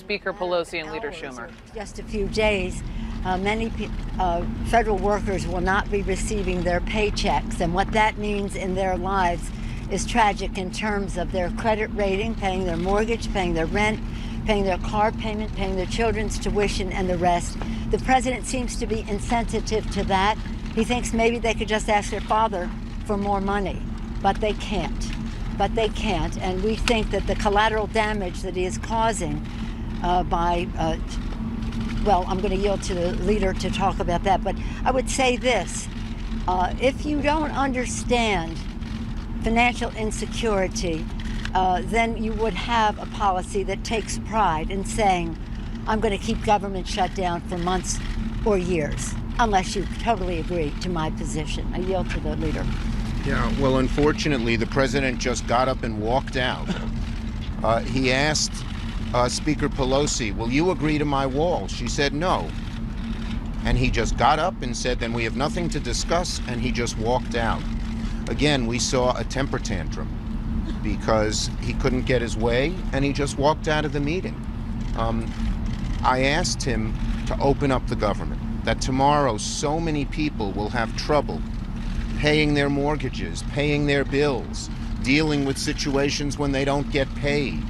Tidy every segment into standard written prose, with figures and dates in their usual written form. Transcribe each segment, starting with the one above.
Speaker Pelosi and Leader Schumer. Just a few days, many federal workers will not be receiving their paychecks, and what that means in their lives is tragic in terms of their credit rating, paying their mortgage, paying their rent, paying their car payment, paying their children's tuition, and the rest. The president seems to be insensitive to that. He thinks maybe they could just ask their father for more money, but they can't. And we think that the collateral damage that he is causing well, I'm going to yield to the leader to talk about that, but I would say this. If you don't understand financial insecurity, then you would have a policy that takes pride in saying, I'm going to keep government shut down for months or years, unless you totally agree to my position. I yield to the leader. Yeah, well, unfortunately, the president just got up and walked out. He asked Speaker Pelosi, will you agree to my wall? She said no. And he just got up and said, then we have nothing to discuss, and he just walked out. Again, we saw a temper tantrum because he couldn't get his way, and he just walked out of the meeting. I asked him to open up the government, that tomorrow so many people will have trouble paying their mortgages, paying their bills, dealing with situations when they don't get paid.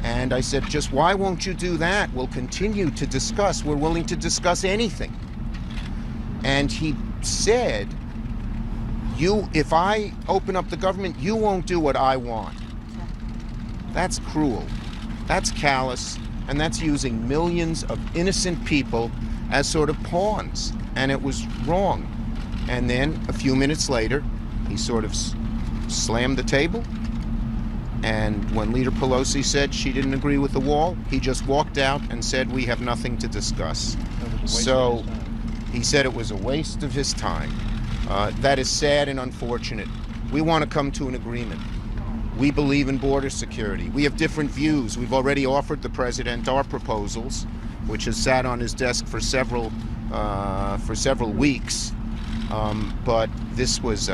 And I said, just why won't you do that? We'll continue to discuss. We're willing to discuss anything. And he said, if I open up the government, you won't do what I want. That's cruel. That's callous. And that's using millions of innocent people as sort of pawns. And it was wrong. And then a few minutes later, he sort of slammed the table. And when Leader Pelosi said she didn't agree with the wall, he just walked out and said, we have nothing to discuss. So he said it was a waste of his time. That is sad and unfortunate. We want to come to an agreement. We believe in border security. We have different views. We've already offered the president our proposals, which has sat on his desk for several weeks. But this was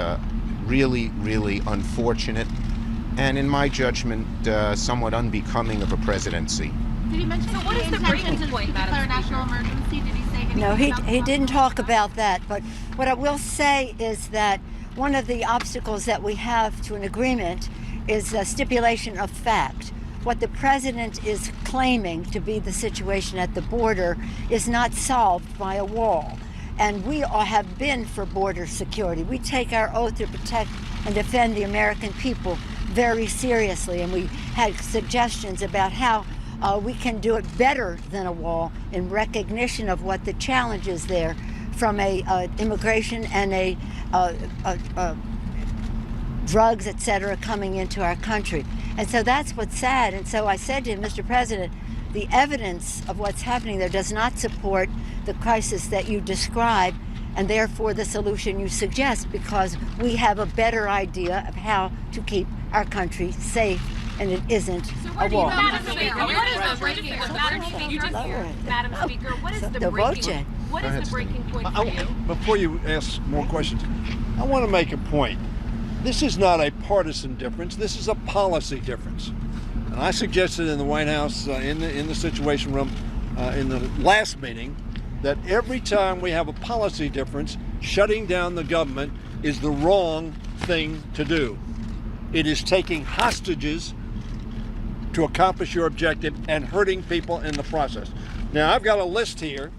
really, really unfortunate, and in my judgment, somewhat unbecoming of a presidency. Did he mention what is the breaking point, Madam Speaker? National emergency? Did he say anything? No, he didn't talk about that. But what I will say is that one of the obstacles that we have to an agreement is a stipulation of fact. What the president is claiming to be the situation at the border is not solved by a wall. And we all have been for border security. We take our oath to protect and defend the American people very seriously. And we had suggestions about how we can do it better than a wall in recognition of what the challenge is there from immigration and drugs, et cetera, coming into our country. And so that's what's sad. And so I said to him, Mr. President, the evidence of what's happening there does not support the crisis that you describe, and therefore the solution you suggest, because we have a better idea of how to keep our country safe, and it isn't a wall. Madam Speaker, what is the breaking point? Madam Speaker, what is the breaking point? What is the breaking point for you? Before you ask more questions, I want to make a point. This is not a partisan difference. This is a policy difference. And I suggested in the White House, in the Situation Room, in the last meeting, that every time we have a policy difference, shutting down the government is the wrong thing to do. It is taking hostages to accomplish your objective and hurting people in the process. Now, I've got a list here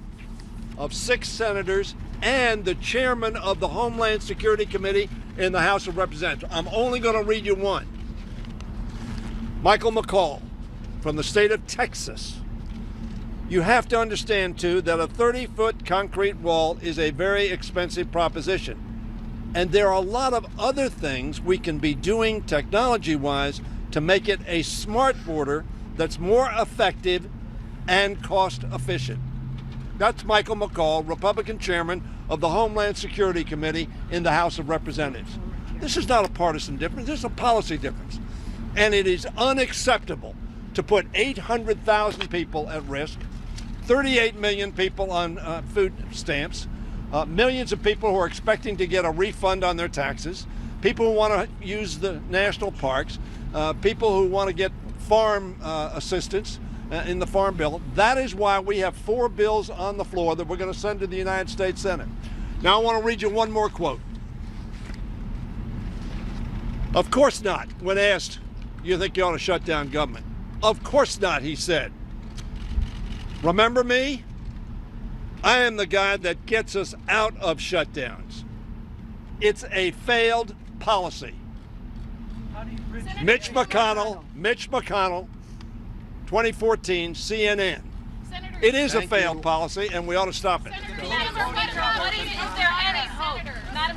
of 6 senators and the chairman of the Homeland Security Committee in the House of Representatives. I'm only going to read you one. Michael McCall from the state of Texas. You have to understand, too, that a 30-foot concrete wall is a very expensive proposition. And there are a lot of other things we can be doing technology-wise to make it a smart border that's more effective and cost-efficient. That's Michael McCall, Republican chairman of the Homeland Security Committee in the House of Representatives. This is not a partisan difference. This is a policy difference. And it is unacceptable to put 800,000 people at risk, 38 million people on food stamps, millions of people who are expecting to get a refund on their taxes, people who want to use the national parks, people who want to get farm assistance, in the Farm Bill. That is why we have 4 bills on the floor that we're going to send to the United States Senate. Now I want to read you one more quote. Of course not. When asked, you think you ought to shut down government? Of course not, he said. Remember me? I am the guy that gets us out of shutdowns. It's a failed policy. Mitch McConnell, 2014, CNN. Senator, It is a Thank failed you. policy, and we ought to stop it. Senator, is there any hope? Madam